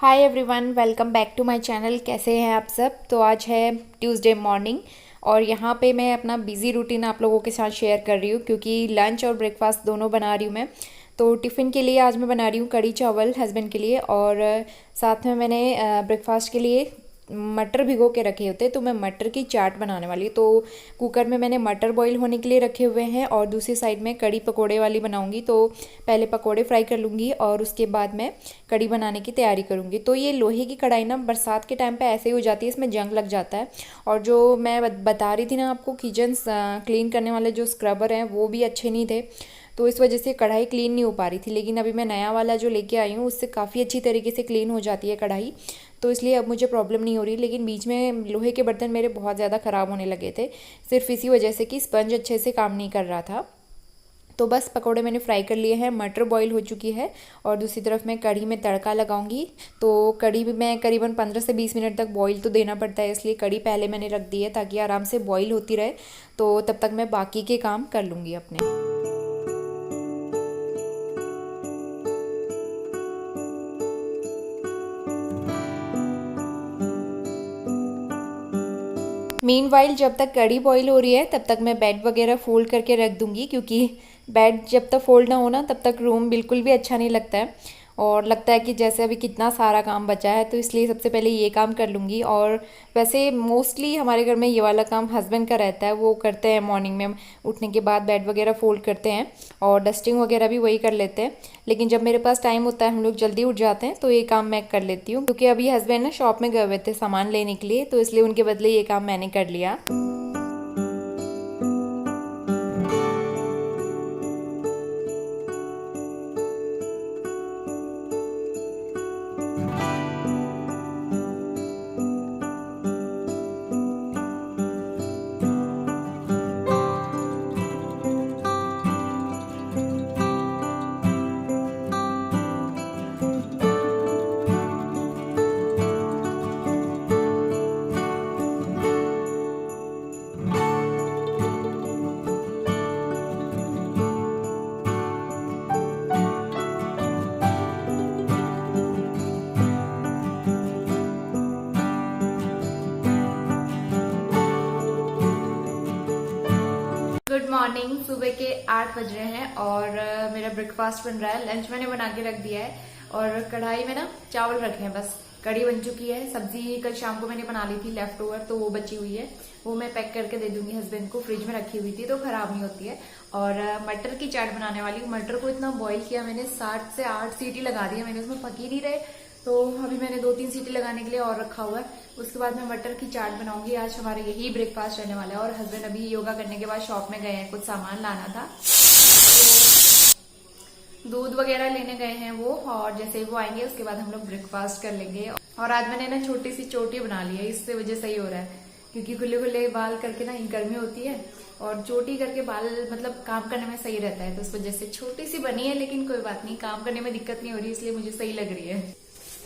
Hi everyone, welcome back to my channel. कैसे हैं आप सब। तो आज है ट्यूसडे मॉर्निंग और यहाँ पे मैं अपना बिज़ी रूटीन आप लोगों के साथ शेयर कर रही हूँ क्योंकि लंच और ब्रेकफास्ट दोनों बना रही हूँ मैं। तो टिफ़िन के लिए आज मैं बना रही हूँ कढ़ी चावल हस्बैंड के लिए, और साथ में मैंने ब्रेकफास्ट के लिए मटर भिगो के रखे होते, तो मैं मटर की चाट बनाने वाली हूँ। तो कुकर में मैंने मटर बॉईल होने के लिए रखे हुए हैं और दूसरी साइड में कढ़ी पकोड़े वाली बनाऊंगी। तो पहले पकोड़े फ्राई कर लूँगी और उसके बाद मैं कढ़ी बनाने की तैयारी करूँगी। तो ये लोहे की कढ़ाई ना बरसात के टाइम पे ऐसे ही हो जाती है, इसमें जंग लग जाता है। और जो मैं बता रही थी ना आपको, किचन क्लीन करने वाले जो स्क्रबर हैं वो भी अच्छे नहीं थे, तो इस वजह से कढ़ाई क्लीन नहीं हो पा रही थी। लेकिन अभी मैं नया वाला जो लेके आई हूँ उससे काफ़ी अच्छी तरीके से क्लीन हो जाती है कढ़ाई, तो इसलिए अब मुझे प्रॉब्लम नहीं हो रही। लेकिन बीच में लोहे के बर्तन मेरे बहुत ज़्यादा ख़राब होने लगे थे, सिर्फ इसी वजह से कि स्पंज अच्छे से काम नहीं कर रहा था। तो बस पकौड़े मैंने फ्राई कर लिए हैं, मटर बॉईल हो चुकी है और दूसरी तरफ मैं कढ़ी में तड़का लगाऊंगी। तो कढ़ी भी मैं करीबन 15 से 20 मिनट तक बॉईल तो देना पड़ता है, इसलिए कढ़ी पहले मैंने रख दी है ताकि आराम से बॉईल होती रहे। तो तब तक मैं बाकी के काम कर लूँगी अपने। मीनवाइल जब तक कढ़ी बॉईल हो रही है तब तक मैं बेड वगैरह फोल्ड करके रख दूँगी, क्योंकि बेड जब तक फोल्ड ना हो ना तब तक रूम बिल्कुल भी अच्छा नहीं लगता है और लगता है कि जैसे अभी कितना सारा काम बचा है। तो इसलिए सबसे पहले ये काम कर लूँगी। और वैसे मोस्टली हमारे घर में ये वाला काम हस्बैंड का रहता है, वो करते हैं मॉर्निंग में उठने के बाद बेड वगैरह फोल्ड करते हैं और डस्टिंग वगैरह भी वही कर लेते हैं। लेकिन जब मेरे पास टाइम होता है, हम लोग जल्दी उठ जाते हैं, तो ये काम मैं कर लेती हूँ। क्योंकि अभी हस्बैंड ना शॉप में गए हुए थे सामान लेने के लिए, तो इसलिए उनके बदले ये काम मैंने कर लिया। Good morning. सुबह के 8 बज रहे हैं और मेरा ब्रेकफास्ट बन रहा है। लंच मैंने बना के रख दिया है और कढ़ाई में ना चावल रखे हैं, बस कढ़ी बन चुकी है। सब्जी कल शाम को मैंने बना ली थी लेफ्ट ओवर, तो वो बची हुई है, वो मैं पैक करके दे दूंगी हस्बैंड को। फ्रिज में रखी हुई थी तो खराब नहीं होती है। और मटर की चाट बनाने वाली हूँ। मटर को इतना बॉईल किया मैंने, 7 से 8 सीटी लगा दी है मैंने, उसमें पक ही नहीं रहे, तो अभी मैंने 2-3 सीटी लगाने के लिए और रखा हुआ है। उसके बाद मैं मटर की चाट बनाऊंगी। आज हमारा यही ब्रेकफास्ट रहने वाला है। और हस्बैंड अभी योगा करने के बाद शॉप में गए हैं, कुछ सामान लाना था, तो दूध वगैरह लेने गए हैं वो, और जैसे ही वो आएंगे उसके बाद हम लोग ब्रेकफास्ट कर लेंगे। और आज मैंने ना छोटी सी चोटी बना ली है, इससे वजह सही हो रहा है, क्योंकि खुले खुले बाल करके ना गर्मी होती है और चोटी करके बाल मतलब काम करने में सही रहता है, तो उस वजह से छोटी सी बनी है। लेकिन कोई बात नहीं, काम करने में दिक्कत नहीं हो रही, इसलिए मुझे सही लग रही है।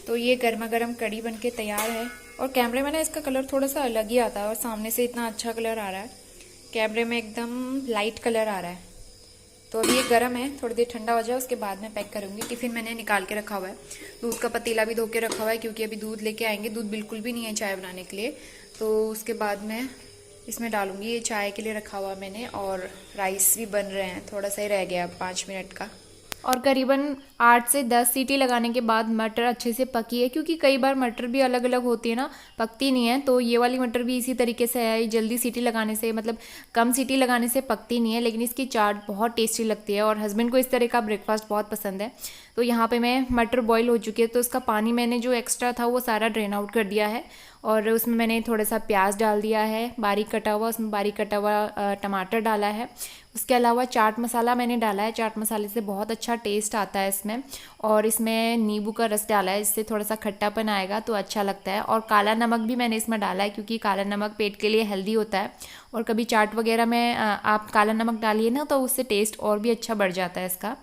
तो ये गर्मा गर्म कढ़ी बन के तैयार है। और कैमरे में ना इसका कलर थोड़ा सा अलग ही आता है और सामने से इतना अच्छा कलर आ रहा है, कैमरे में एकदम लाइट कलर आ रहा है। तो अभी ये गर्म है, थोड़ी देर ठंडा हो जाए उसके बाद मैं पैक करूंगी। टिफिन मैंने निकाल के रखा हुआ है, दूध का पतीला भी धो के रखा हुआ है, क्योंकि अभी दूध लेके आएंगे। दूध बिल्कुल भी नहीं है चाय बनाने के लिए, तो उसके बाद मैं इसमें डालूंगी। ये चाय के लिए रखा हुआ मैंने, और राइस भी बन रहे हैं, थोड़ा सा ही रह गया 5 मिनट का। और करीबन 8 से 10 सीटी लगाने के बाद मटर अच्छे से पकी है, क्योंकि कई बार मटर भी अलग अलग होती है ना, पकती नहीं है। तो ये वाली मटर भी इसी तरीके से है, जल्दी सीटी लगाने से मतलब कम सीटी लगाने से पकती नहीं है, लेकिन इसकी चाट बहुत टेस्टी लगती है और हस्बैंड को इस तरह का ब्रेकफास्ट बहुत पसंद है। तो यहाँ पे मैं मटर बॉईल हो चुकी है, तो उसका पानी मैंने जो एक्स्ट्रा था वो सारा ड्रेन आउट कर दिया है। और उसमें मैंने थोड़ा सा प्याज डाल दिया है बारीक कटा हुआ, उसमें बारीक कटा हुआ टमाटर डाला है। उसके अलावा चाट मसाला मैंने डाला है, चाट मसाले से बहुत अच्छा टेस्ट आता है इसमें। और इसमें नींबू का रस डाला है, इससे थोड़ा सा खट्टापन आएगा तो अच्छा लगता है। और काला नमक भी मैंने इसमें डाला है, क्योंकि काला नमक पेट के लिए हेल्दी होता है। और कभी चाट वगैरह में आप काला नमक डालिए ना, तो उससे टेस्ट और भी अच्छा बढ़ जाता है इसका।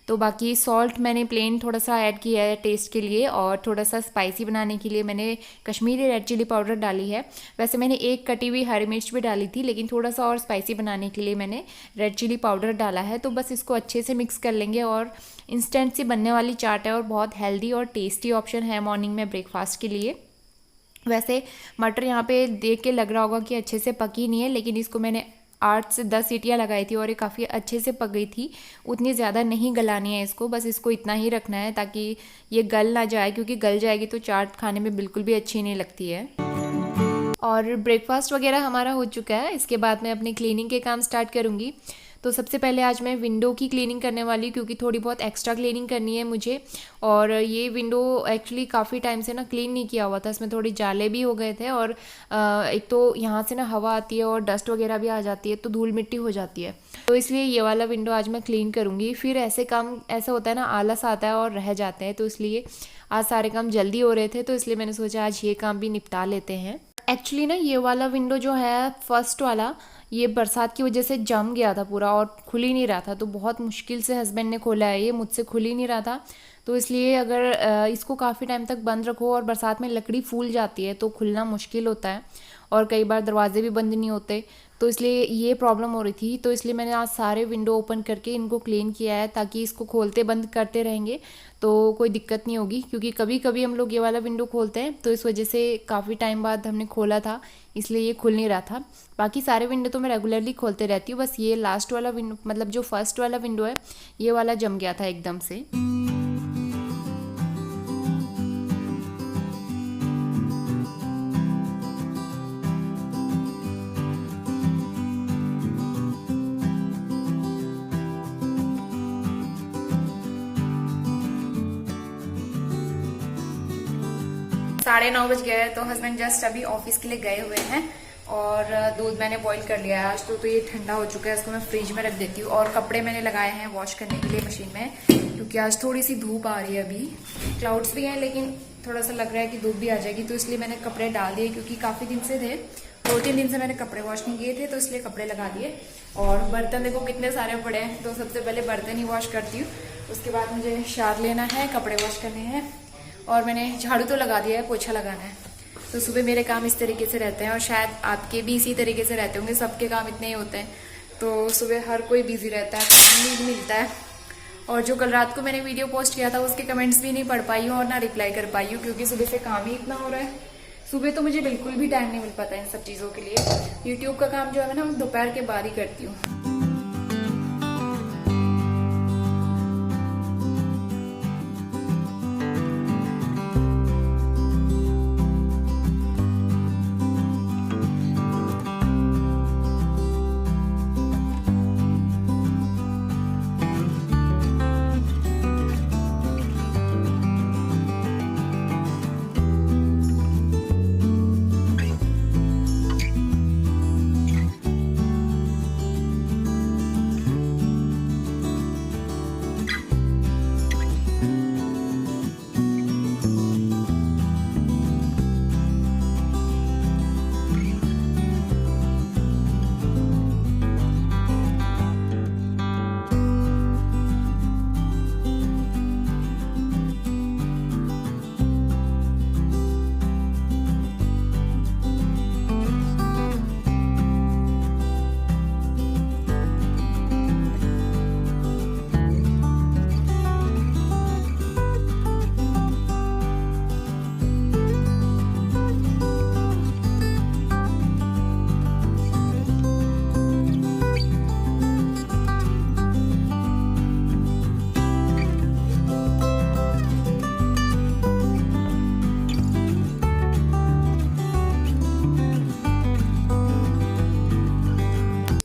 तो बाकी सॉल्ट मैंने प्लेन थोड़ा सा ऐड किया है टेस्ट के लिए, और थोड़ा सा स्पाइसी बनाने के लिए मैंने कश्मीरी रेड चिली पाउडर डाली है। वैसे मैंने एक कटी हुई हरी मिर्च भी डाली थी, लेकिन थोड़ा सा और स्पाइसी बनाने के लिए मैंने रेड चिली पाउडर डाला है। तो बस इसको अच्छे से मिक्स कर लेंगे, और इंस्टेंट सी बनने वाली चाट है और बहुत हेल्दी और टेस्टी ऑप्शन है मॉर्निंग में ब्रेकफास्ट के लिए। वैसे मटर यहाँ पे देख के लग रहा होगा कि अच्छे से पकी नहीं है, लेकिन इसको मैंने 8 से 10 सीटियाँ लगाई थी और ये काफ़ी अच्छे से पक गई थी। उतनी ज़्यादा नहीं गलानी है इसको, बस इसको इतना ही रखना है ताकि ये गल ना जाए, क्योंकि गल जाएगी तो चाट खाने में बिल्कुल भी अच्छी नहीं लगती है। और ब्रेकफास्ट वगैरह हमारा हो चुका है। इसके बाद मैं अपनी क्लीनिंग के काम स्टार्ट करूँगी। तो सबसे पहले आज मैं विंडो की क्लीनिंग करने वाली हूँ, क्योंकि थोड़ी बहुत एक्स्ट्रा क्लीनिंग करनी है मुझे। और ये विंडो एक्चुअली काफ़ी टाइम से ना क्लीन नहीं किया हुआ था, इसमें थोड़ी जाले भी हो गए थे, और एक तो यहाँ से ना हवा आती है और डस्ट वगैरह भी आ जाती है, तो धूल मिट्टी हो जाती है। तो इसलिए ये वाला विंडो आज मैं क्लीन करूँगी। फिर ऐसे काम ऐसा होता है ना, आलस आता है और रह जाते हैं, तो इसलिए आज सारे काम जल्दी हो रहे थे, तो इसलिए मैंने सोचा आज ये काम भी निपटा लेते हैं। एक्चुअली ना ये वाला विंडो जो है फर्स्ट वाला, ये बरसात की वजह से जम गया था पूरा और खुल ही नहीं रहा था। तो बहुत मुश्किल से हस्बैंड ने खोला है, ये मुझसे खुल ही नहीं रहा था। तो इसलिए अगर इसको काफ़ी टाइम तक बंद रखो और बरसात में लकड़ी फूल जाती है तो खुलना मुश्किल होता है, और कई बार दरवाजे भी बंद नहीं होते, तो इसलिए ये प्रॉब्लम हो रही थी। तो इसलिए मैंने आज सारे विंडो ओपन करके इनको क्लीन किया है, ताकि इसको खोलते बंद करते रहेंगे तो कोई दिक्कत नहीं होगी। क्योंकि कभी कभी हम लोग ये वाला विंडो खोलते हैं, तो इस वजह से काफ़ी टाइम बाद हमने खोला था, इसलिए ये खुल नहीं रहा था। बाकी सारे विंडो तो मैं रेगुलरली खोलते रहती हूँ, बस ये लास्ट वाला विंडो, मतलब जो फर्स्ट वाला विंडो है, ये वाला जम गया था एकदम से। साढ़े 9 बज गया है, तो हस्बैंड जस्ट अभी ऑफिस के लिए गए हुए हैं, और दूध मैंने बॉईल कर लिया है आज। तो ये ठंडा हो चुका है, इसको मैं फ्रिज में रख देती हूँ। और कपड़े मैंने लगाए हैं वॉश करने के लिए मशीन में, क्योंकि आज थोड़ी सी धूप आ रही है। अभी क्लाउड्स भी हैं, लेकिन थोड़ा सा लग रहा है कि धूप भी आ जाएगी, तो इसलिए मैंने कपड़े डाल दिए। क्योंकि काफ़ी दिन से थे, 2-3 दिन से मैंने कपड़े वॉश नहीं किए थे, तो इसलिए कपड़े लगा दिए। और बर्तन देखो कितने सारे पड़े हैं, तो सबसे पहले बर्तन ही वॉश करती हूँ। उसके बाद मुझे शावर लेना है, कपड़े वॉश करने हैं, और मैंने झाड़ू तो लगा दिया है, पोछा लगाना है। तो सुबह मेरे काम इस तरीके से रहते हैं, और शायद आपके भी इसी तरीके से रहते होंगे, सबके काम इतने ही होते हैं। तो सुबह हर कोई बिजी रहता है, टाइम नहीं मिलता है। और जो कल रात को मैंने वीडियो पोस्ट किया था, उसके कमेंट्स भी नहीं पढ़ पाई हूँ और ना रिप्लाई कर पाई हूँ, क्योंकि सुबह से काम ही इतना हो रहा है। सुबह तो मुझे बिल्कुल भी टाइम नहीं मिल पाता इन सब चीज़ों के लिए। यूट्यूब का काम जो है ना, दोपहर के बाद ही करती हूँ।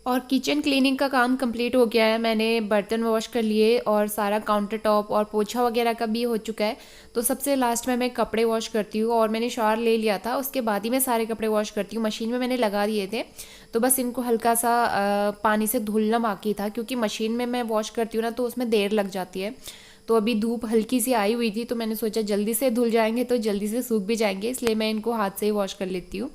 और किचन क्लीनिंग का काम कंप्लीट हो गया है। मैंने बर्तन वॉश कर लिए और सारा काउंटर टॉप और पोछा वगैरह का भी हो चुका है। तो सबसे लास्ट में मैं कपड़े वॉश करती हूँ, और मैंने शावर ले लिया था, उसके बाद ही मैं सारे कपड़े वॉश करती हूँ। मशीन में मैंने लगा दिए थे, तो बस इनको हल्का सा पानी से धुलना बाकी था, क्योंकि मशीन में मैं वॉश करती हूँ ना, तो उसमें देर लग जाती है। तो अभी धूप हल्की सी आई हुई थी, तो मैंने सोचा जल्दी से धुल जाएंगे तो जल्दी से सूख भी जाएंगे, इसलिए मैं इनको हाथ से ही वॉश कर लेती हूँ।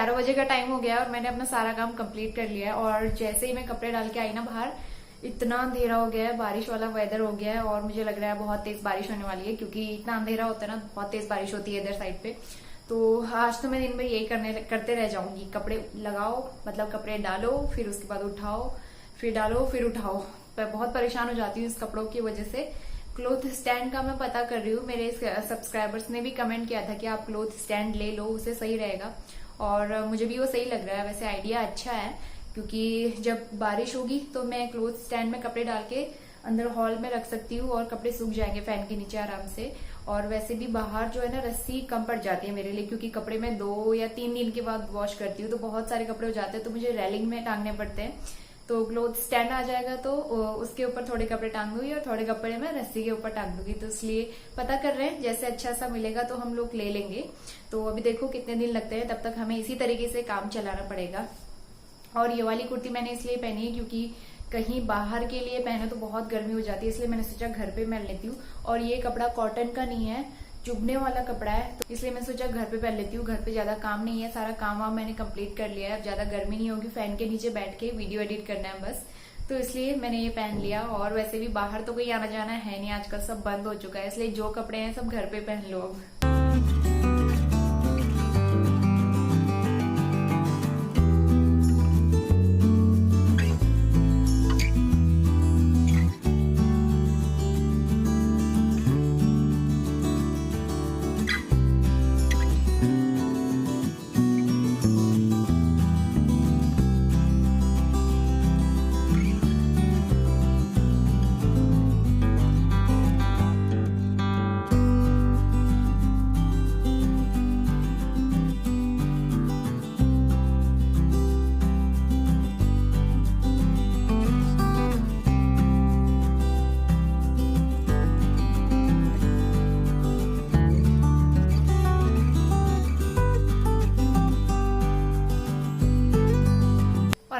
11 बजे का टाइम हो गया और मैंने अपना सारा काम कंप्लीट कर लिया है। और जैसे ही मैं कपड़े डाल के आई ना बाहर, इतना अंधेरा हो गया है, बारिश वाला वेदर हो गया है और मुझे लग रहा है बहुत तेज बारिश होने वाली है, क्योंकि इतना अंधेरा होता है ना, बहुत तेज बारिश होती है इधर साइड पे। तो आज तो मैं दिन भर यही करते रह जाऊंगी, कपड़े लगाओ, मतलब कपड़े डालो, फिर उसके बाद उठाओ, फिर डालो, फिर उठाओ। मैं बहुत परेशान हो जाती हूँ इस कपड़ों की वजह से। क्लोथ स्टैंड का मैं पता कर रही हूँ, मेरे सब्सक्राइबर्स ने भी कमेंट किया था कि आप क्लोथ स्टैंड ले लो, उससे सही रहेगा। और मुझे भी वो सही लग रहा है, वैसे आइडिया अच्छा है, क्योंकि जब बारिश होगी तो मैं क्लोथ स्टैंड में कपड़े डाल के अंदर हॉल में रख सकती हूँ और कपड़े सूख जाएंगे फैन के नीचे आराम से। और वैसे भी बाहर जो है ना रस्सी कम पड़ जाती है मेरे लिए, क्योंकि कपड़े मैं 2 या 3 दिन के बाद वॉश करती हूँ, तो बहुत सारे कपड़े हो जाते हैं, तो मुझे रेलिंग में टांगने पड़ते हैं। तो क्लोथ स्टैंड आ जाएगा तो उसके ऊपर थोड़े कपड़े टांग दूंगी और थोड़े कपड़े मैं रस्सी के ऊपर टांग दूंगी। तो इसलिए पता कर रहे हैं, जैसे अच्छा सा मिलेगा तो हम लोग ले लेंगे। तो अभी देखो कितने दिन लगते हैं, तब तक हमें इसी तरीके से काम चलाना पड़ेगा। और ये वाली कुर्ती मैंने इसलिए पहनी है क्योंकि कहीं बाहर के लिए पहने तो बहुत गर्मी हो जाती है, इसलिए मैंने सोचा घर पे पहन लेती हूँ। और ये कपड़ा कॉटन का नहीं है, चुभने वाला कपड़ा है, तो इसलिए मैं सोचा घर पे पहन लेती हूँ। घर पे ज्यादा काम नहीं है, सारा काम वाम मैंने कंप्लीट कर लिया है, अब ज्यादा गर्मी नहीं होगी, फैन के नीचे बैठ के वीडियो एडिट करना है बस। तो इसलिए मैंने ये पहन लिया। और वैसे भी बाहर तो कोई आना जाना है नहीं, आजकल सब बंद हो चुका है, इसलिए जो कपड़े हैं सब घर पे पहन लो अब।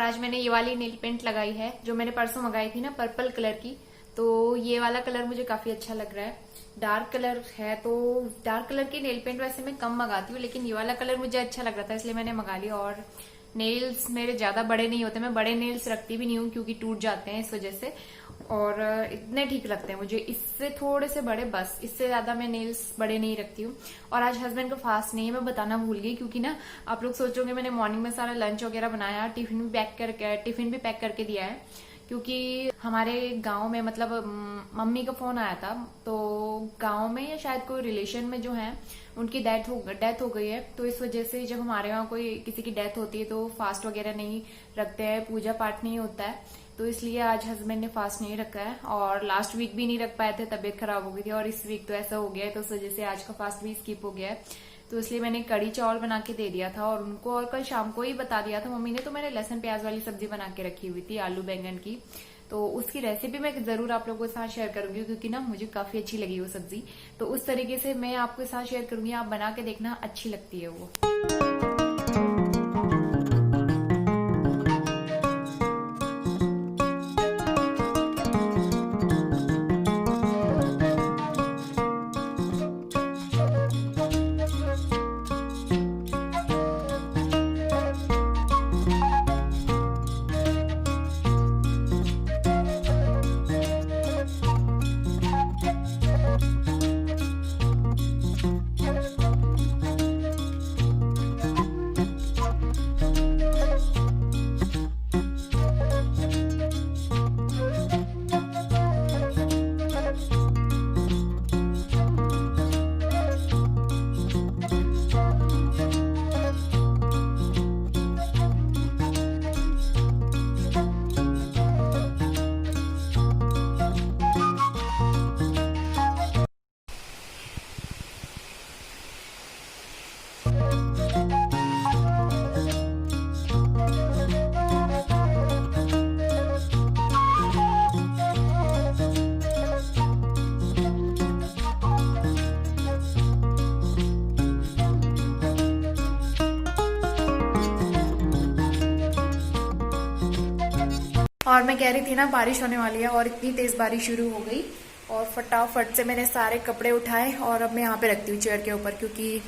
आज मैंने ये वाली नेल पेंट लगाई है, जो मैंने परसों मंगाई थी ना, पर्पल कलर की। तो ये वाला कलर मुझे काफी अच्छा लग रहा है, डार्क कलर है। तो डार्क कलर की नेल पेंट वैसे मैं कम मंगाती हूँ, लेकिन ये वाला कलर मुझे अच्छा लग रहा था, इसलिए मैंने मंगा लिया। और नेल्स मेरे ज्यादा बड़े नहीं होते, मैं बड़े नेल्स रखती भी नहीं हूँ क्योंकि टूट जाते हैं इस वजह से, और इतने ठीक लगते हैं मुझे, इससे थोड़े से बड़े बस, इससे ज्यादा मैं नेल्स बड़े नहीं रखती हूँ। और आज हस्बैंड का फास्ट नहीं है, मैं बताना भूल गई, क्योंकि ना आप लोग सोचोगे मैंने मॉर्निंग में सारा लंच वगैरह बनाया, टिफिन भी पैक करके दिया है, क्योंकि हमारे गांव में मतलब मम्मी का फोन आया था, तो गांव में या शायद कोई रिलेशन में जो है उनकी डेथ हो गई है। तो इस वजह से जब हमारे यहाँ कोई किसी की डेथ होती है तो फास्ट वगैरह नहीं रखते हैं, पूजा पाठ नहीं होता है, तो इसलिए आज हस्बैंड ने फास्ट नहीं रखा है। और लास्ट वीक भी नहीं रख पाए थे, तबीयत खराब हो गई थी, और इस वीक तो ऐसा हो गया है, तो उस वजह से आज का फास्ट भी स्किप हो गया है। तो इसलिए मैंने कड़ी चावल बना के दे दिया था और उनको, और कल शाम को ही बता दिया था मम्मी ने, तो मैंने लहसुन प्याज वाली सब्जी बना के रखी हुई थी, आलू बैंगन की। तो उसकी रेसिपी मैं जरूर आप लोगों के साथ शेयर करूंगी, क्योंकि ना मुझे काफी अच्छी लगी वो सब्जी, तो उस तरीके से मैं आपके साथ शेयर करूंगी, आप बना के देखना, अच्छी लगती है वो। और मैं कह रही थी ना बारिश होने वाली है, और इतनी तेज बारिश शुरू हो गई। और फटाफट से मैंने सारे कपड़े उठाए और अब मैं यहाँ पे रखती हूँ चेयर के ऊपर, क्योंकि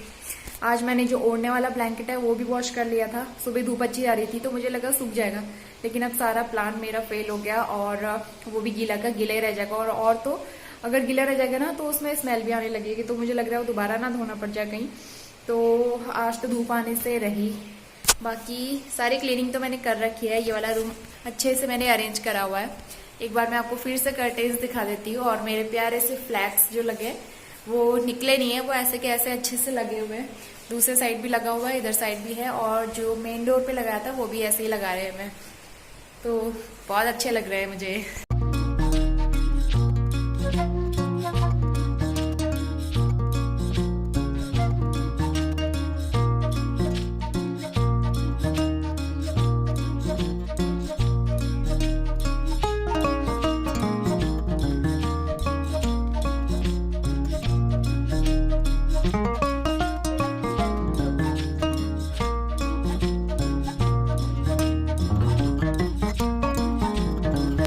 आज मैंने जो ओढ़ने वाला ब्लैंकेट है वो भी वॉश कर लिया था। सुबह धूप अच्छी आ रही थी तो मुझे लगा सूख जाएगा, लेकिन अब सारा प्लान मेरा फेल हो गया और वो भी गीला का गीला ही रह जाएगा। और तो अगर गीला रह जाएगा ना तो उसमें स्मेल भी आने लगेगी, तो मुझे लग रहा है वो दोबारा ना धोना पड़ जाए कहीं। तो आज तो धूप आने से रही। बाकी सारी क्लीनिंग तो मैंने कर रखी है। ये वाला रूम अच्छे से मैंने अरेंज करा हुआ है। एक बार मैं आपको फिर से कर्टेन्स दिखा देती हूँ। और मेरे प्यारे से फ्लैग्स जो लगे वो निकले नहीं है, वो ऐसे के ऐसे अच्छे से लगे हुए हैं। दूसरे साइड भी लगा हुआ है, इधर साइड भी है, और जो मेन डोर पे लगाया था वो भी ऐसे ही लगा रहे हैं मैं। तो बहुत अच्छे लग रहे हैं मुझे।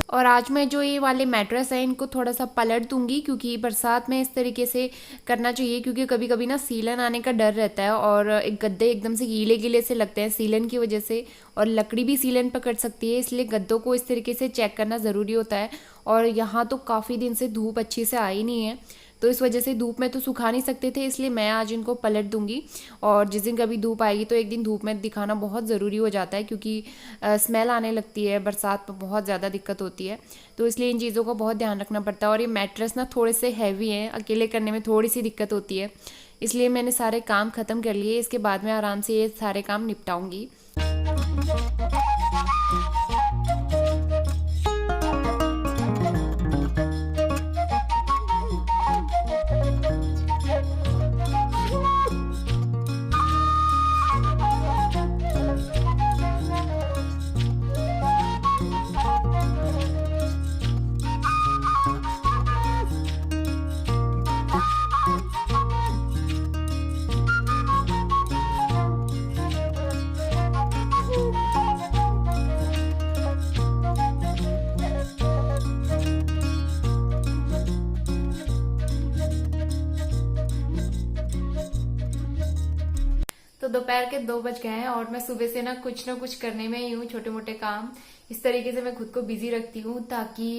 और आज मैं जो ये वाले मैट्रेस है इनको थोड़ा सा पलट दूंगी, क्योंकि बरसात में इस तरीके से करना चाहिए, क्योंकि कभी कभी ना सीलन आने का डर रहता है और एक गद्दे एकदम से गीले गीले से लगते हैं सीलन की वजह से, और लकड़ी भी सीलन पकड़ सकती है। इसलिए गद्दों को इस तरीके से चेक करना ज़रूरी होता है। और यहाँ तो काफ़ी दिन से धूप अच्छी से आई नहीं है, तो इस वजह से धूप में तो सुखा नहीं सकते थे, इसलिए मैं आज इनको पलट दूंगी। और जिस दिन कभी धूप आएगी तो एक दिन धूप में दिखाना बहुत ज़रूरी हो जाता है, क्योंकि स्मेल आने लगती है, बरसात में बहुत ज़्यादा दिक्कत होती है, तो इसलिए इन चीज़ों का बहुत ध्यान रखना पड़ता है। और ये मैट्रेस ना थोड़े से हैवी हैं, अकेले करने में थोड़ी सी दिक्कत होती है, इसलिए मैंने सारे काम ख़त्म कर लिए। इसके बाद मैं आराम से ये सारे काम निपटाऊँगी। तो दोपहर के 2 बज गए हैं और मैं सुबह से ना कुछ करने में ही हूँ, छोटे मोटे काम। इस तरीके से मैं खुद को बिजी रखती हूँ ताकि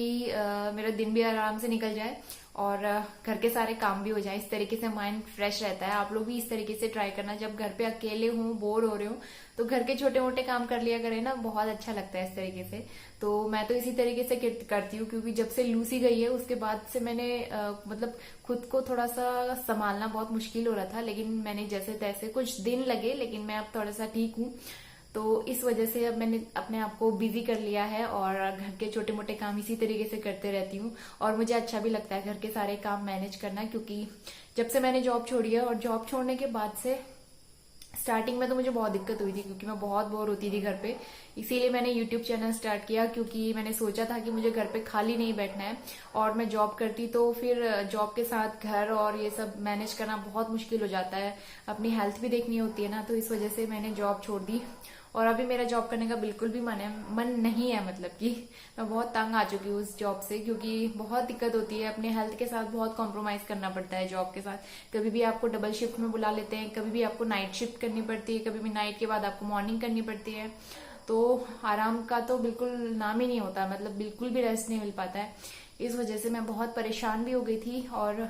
मेरा दिन भी आराम से निकल जाए और घर के सारे काम भी हो जाए। इस तरीके से माइंड फ्रेश रहता है। आप लोग भी इस तरीके से ट्राई करना, जब घर पे अकेले हूँ, बोर हो रहे हूँ, तो घर के छोटे मोटे काम कर लिया करें ना, बहुत अच्छा लगता है इस तरीके से। तो मैं तो इसी तरीके से करती हूँ, क्योंकि जब से लूसी गई है उसके बाद से मैंने मतलब खुद को थोड़ा सा संभालना बहुत मुश्किल हो रहा था, लेकिन मैंने जैसे तैसे, कुछ दिन लगे लेकिन मैं अब थोड़ा सा ठीक हूँ। तो इस वजह से अब मैंने अपने आप को बिजी कर लिया है और घर के छोटे मोटे काम इसी तरीके से करते रहती हूँ। और मुझे अच्छा भी लगता है घर के सारे काम मैनेज करना, क्योंकि जब से मैंने जॉब छोड़ी है, और जॉब छोड़ने के बाद से स्टार्टिंग में तो मुझे बहुत दिक्कत हुई थी, क्योंकि मैं बहुत बोर होती थी घर पे। इसीलिए मैंने यूट्यूब चैनल स्टार्ट किया, क्योंकि मैंने सोचा था कि मुझे घर पे खाली नहीं बैठना है। और मैं जॉब करती तो फिर जॉब के साथ घर और ये सब मैनेज करना बहुत मुश्किल हो जाता है, अपनी हेल्थ भी देखनी होती है ना। तो इस वजह से मैंने जॉब छोड़ दी और अभी मेरा जॉब करने का बिल्कुल भी मन नहीं है। मतलब कि मैं बहुत तंग आ चुकी हूँ उस जॉब से, क्योंकि बहुत दिक्कत होती है, अपने हेल्थ के साथ बहुत कॉम्प्रोमाइज करना पड़ता है जॉब के साथ। कभी भी आपको डबल शिफ्ट में बुला लेते हैं, कभी भी आपको नाइट शिफ्ट करनी पड़ती है, कभी भी नाइट के बाद आपको मॉर्निंग करनी पड़ती है। तो आराम का तो बिल्कुल नाम ही नहीं होता, मतलब बिल्कुल भी रेस्ट नहीं मिल पाता है। इस वजह से मैं बहुत परेशान भी हो गई थी और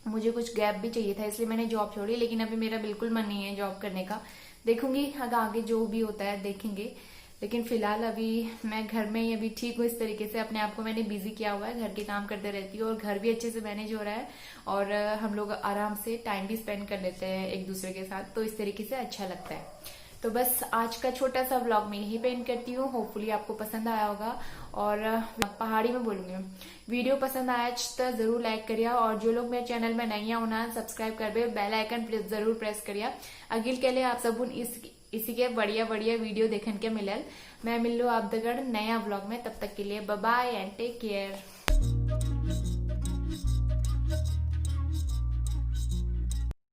मुझे कुछ गैप भी चाहिए था, इसलिए मैंने जॉब छोड़ी। लेकिन अभी मेरा बिल्कुल मन नहीं है जॉब करने का, देखूंगी अगर आगे जो भी होता है देखेंगे। लेकिन फिलहाल अभी मैं घर में ही अभी ठीक हूँ। इस तरीके से अपने आप को मैंने बिजी किया हुआ है, घर के काम करते रहती हूँ और घर भी अच्छे से मैनेज हो रहा है और हम लोग आराम से टाइम भी स्पेंड कर लेते हैं एक दूसरे के साथ, तो इस तरीके से अच्छा लगता है। तो बस आज का छोटा सा व्लॉग मैं यही पेंट करती हूँ। होपफुली आपको पसंद आया होगा और पहाड़ी में बोलूंगी, वीडियो पसंद आया तो जरूर लाइक करिए और जो लोग मेरे चैनल में नहीं है उन्हें सब्सक्राइब कर दे, बेल आइकन जरूर प्रेस करिए। अगिल के लिए आप सब इसी के बढ़िया बढ़िया वीडियो देखने के मिलल। मैं मिलूँ आप दगड़ नया व्लॉग में, तब तक के लिए bye bye and take care.